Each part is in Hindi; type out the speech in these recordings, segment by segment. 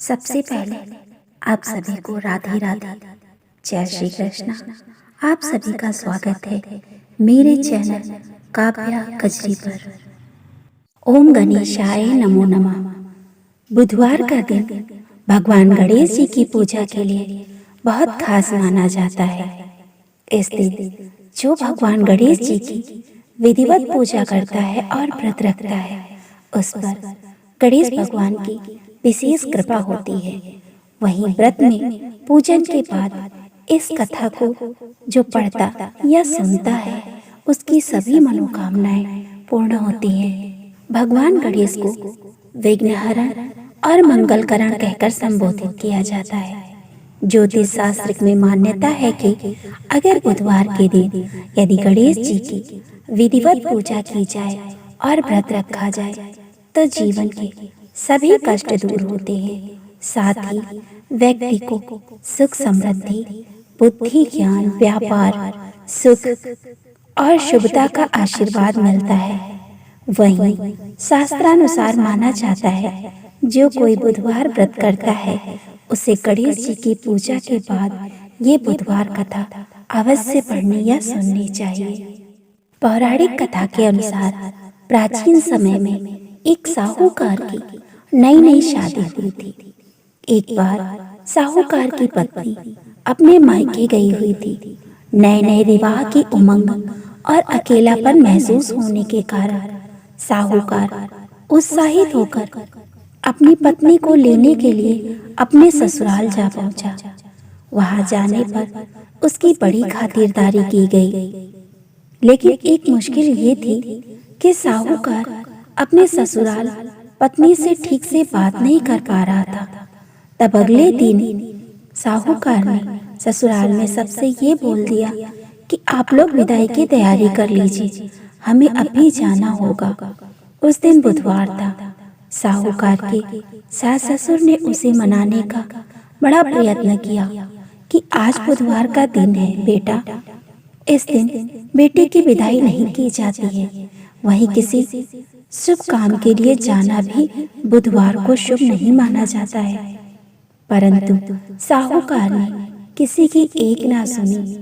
सबसे पहले आप सभी को राधे राधे, जय श्री कृष्ण। आप सभी का स्वागत है मेरे चैनल काव्या कजरी पर। ओम गणेशाय नमो नमः। बुधवार का दिन भगवान गणेश जी की पूजा के लिए बहुत खास माना जाता है। इस दिन जो भगवान गणेश जी की विधिवत पूजा करता है और व्रत रखता है, उस पर गणेश भगवान की विशेष कृपा होती है। वहीं व्रत में पूजन के बाद इस कथा को जो पढ़ता या सुनता है, उसकी सभी मनोकामनाएं पूर्ण होती हैं। भगवान गणेश को विघ्नहरण और मंगलकरण कहकर संबोधित किया जाता है। ज्योतिष शास्त्र में मान्यता है कि अगर बुधवार के दिन यदि गणेश जी की विधिवत पूजा की जाए और व्रत रखा जाए तो जीवन के सभी कष्ट दूर होते हैं। साथ ही व्यक्ति को सुख समृद्धि, बुद्धि, ज्ञान, व्यापार, सुख और शुभता का आशीर्वाद मिलता है। वहीं शास्त्रानुसार माना जाता है जो कोई बुधवार व्रत करता है उसे गणेश जी की पूजा के बाद ये बुधवार कथा अवश्य पढ़नी या सुननी चाहिए। पौराणिक कथा के अनुसार प्राचीन समय में एक साहूकार की नई नई शादी हुई थी। एक बार साहूकार की पत्नी अपने मायके गई हुई थी। नए नए विवाह की उमंग और अकेलापन महसूस होने के कारण साहूकार उत्साहित होकर अपनी पत्नी को लेने के लिए अपने ससुराल जा पहुंचा। वहां जाने पर उसकी बड़ी खातिरदारी की गई, लेकिन एक मुश्किल ये थी कि साहूकार अपने ससुराल पत्नी से ठीक से बात नहीं कर पा रहा था। तब अगले दिन साहूकार ने ससुराल में सबसे ये बोल दिया कि आप लोग विदाई की तैयारी कर लीजिए, हमें अभी जाना होगा। उस दिन बुधवार था। साहूकार के सास ससुर ने उसे मनाने का बड़ा प्रयत्न किया कि आज बुधवार का दिन है बेटा, इस दिन बेटी की विदाई नहीं की जाती है। वहीं किसी शुभ काम के लिए जाना भी बुधवार को शुभ नहीं माना जाता है। परंतु साहूकार ने किसी की एक ना सुनी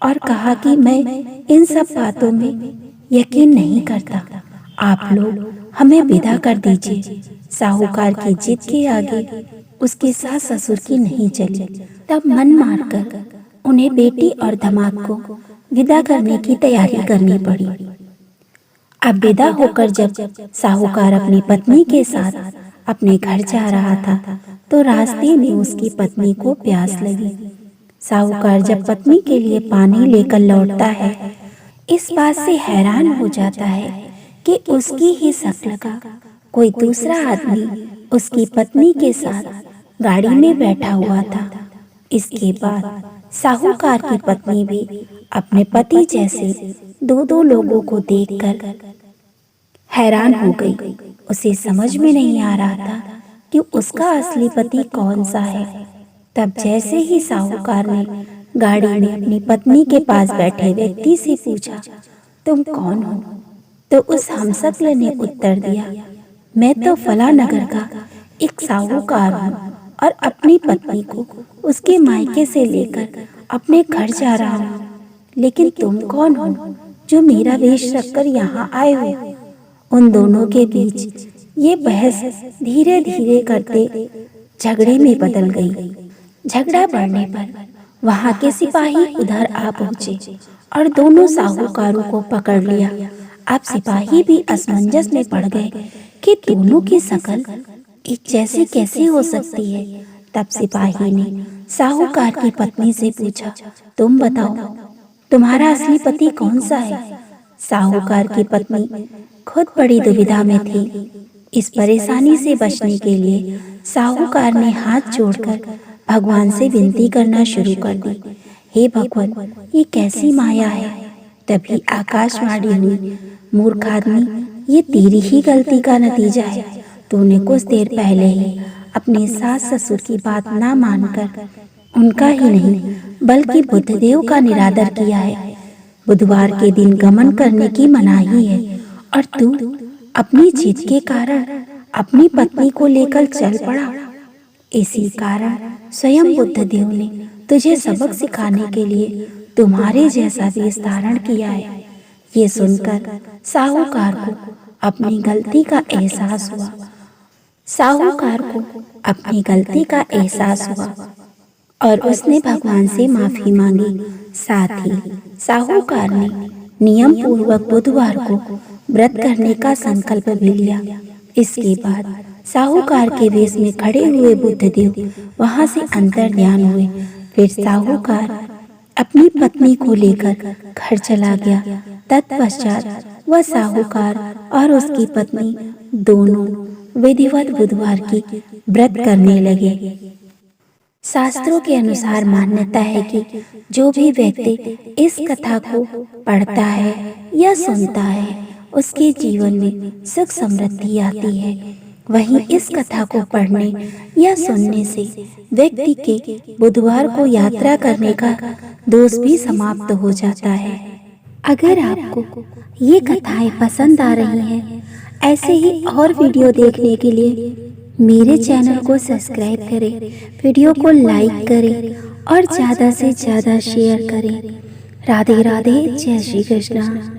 और कहा कि मैं इन सब बातों में यकीन नहीं करता, आप लोग हमें विदा कर दीजिए। साहूकार की जिद के आगे उसके सास ससुर की नहीं चली। तब मन मारकर उन्हें बेटी और दामाद को विदा करने की तैयारी करनी पड़ी। अब विदा होकर जब साहूकार अपनी पत्नी के साथ अपने घर जा रहा था तो रास्ते में उसकी पत्नी को प्यास लगी। साहूकार जब पत्नी के लिए पानी लेकर लौटता है, इस बात से हैरान हो जाता है कि उसकी ही शक्ल का कोई दूसरा आदमी उसकी पत्नी के साथ गाड़ी में बैठा हुआ था। इसके बाद साहूकार की पत्नी भी अपने पति जैसे दो दो लोगों को देखकर हैरान हो गई। उसे समझ में नहीं आ रहा था कि उसका असली पति कौन सा है। तब जैसे ही साहूकार ने गाड़ी में अपनी पत्नी के पास बैठे व्यक्ति से पूछा, तुम कौन हो? तो उस हमशक्ल ने उत्तर दिया, मैं तो फला नगर का एक साहूकार हूँ और अपनी पत्नी को उसके मायके से लेकर अपने घर जा रहा हूँ। लेकिन तुम कौन हो जो मेरा वेश रखकर यहाँ आए हो? उन दोनों के बीच ये बहस धीरे धीरे करते झगड़े में बदल गई। झगड़ा बढ़ने पर वहां के सिपाही उधर आ पहुंचे और दोनों साहूकारों को पकड़ लिया। अब सिपाही भी असमंजस में पड़ गए कि दोनों की शक्ल एक जैसी कैसे हो सकती है। तब सिपाही ने साहूकार की पत्नी से पूछा, तुम बताओ तुम्हारा असली पति कौन सा है? साहूकार की पत्नी खुद बड़ी दुविधा में थी। इस परेशानी से बचने के लिए साहूकार ने हाथ जोड़कर भगवान से विनती करना शुरू कर दी, हे भगवान, ये कैसी माया है? तभी आकाशवाणी हुई, मूर्ख आदमी, ये तेरी ही गलती का नतीजा है। तूने कुछ देर पहले ही अपने सास ससुर की बात ना मानकर उनका ही नहीं बल्कि बुद्धदेव का निरादर किया है। बुधवार के दिन गमन करने की मनाही है और तू अपनी जिद के कारण अपनी पत्नी को लेकर चल पड़ा। इसी कारण स्वयं बुद्ध देव ने तुझे सबक सिखाने के लिए तुम्हारे जैसा वेश धारण किया है। ये सुनकर साहूकार को अपनी गलती का एहसास हुआ। साहूकार को अपनी गलती का एहसास हुआ और उसने भगवान से माफी मांगी। साथ ही साहूकार ने नियम पूर्वक बुधवार को व्रत करने का संकल्प भी लिया। इसके बाद साहूकार के वेश में खड़े हुए बुद्धदेव वहां से अंतर्ध्यान हुए। फिर साहूकार अपनी पत्नी को लेकर घर चला गया। तत्पश्चात वह साहूकार और उसकी पत्नी दोनों विधिवत बुधवार की व्रत करने लगे। शास्त्रों के अनुसार मान्यता है कि जो भी व्यक्ति इस कथा को पढ़ता है या सुनता है उसके जीवन में सुख समृद्धि आती है। वहीं इस कथा को पढ़ने या सुनने से व्यक्ति के बुधवार को यात्रा करने का दोष भी समाप्त हो जाता है। अगर आपको ये कथाएं पसंद आ रही हैं, ऐसे ही और वीडियो देखने के लिए मेरे चैनल को सब्सक्राइब करें, वीडियो को लाइक करें और ज़्यादा से ज़्यादा शेयर करें। राधे राधे, जय श्री कृष्ण।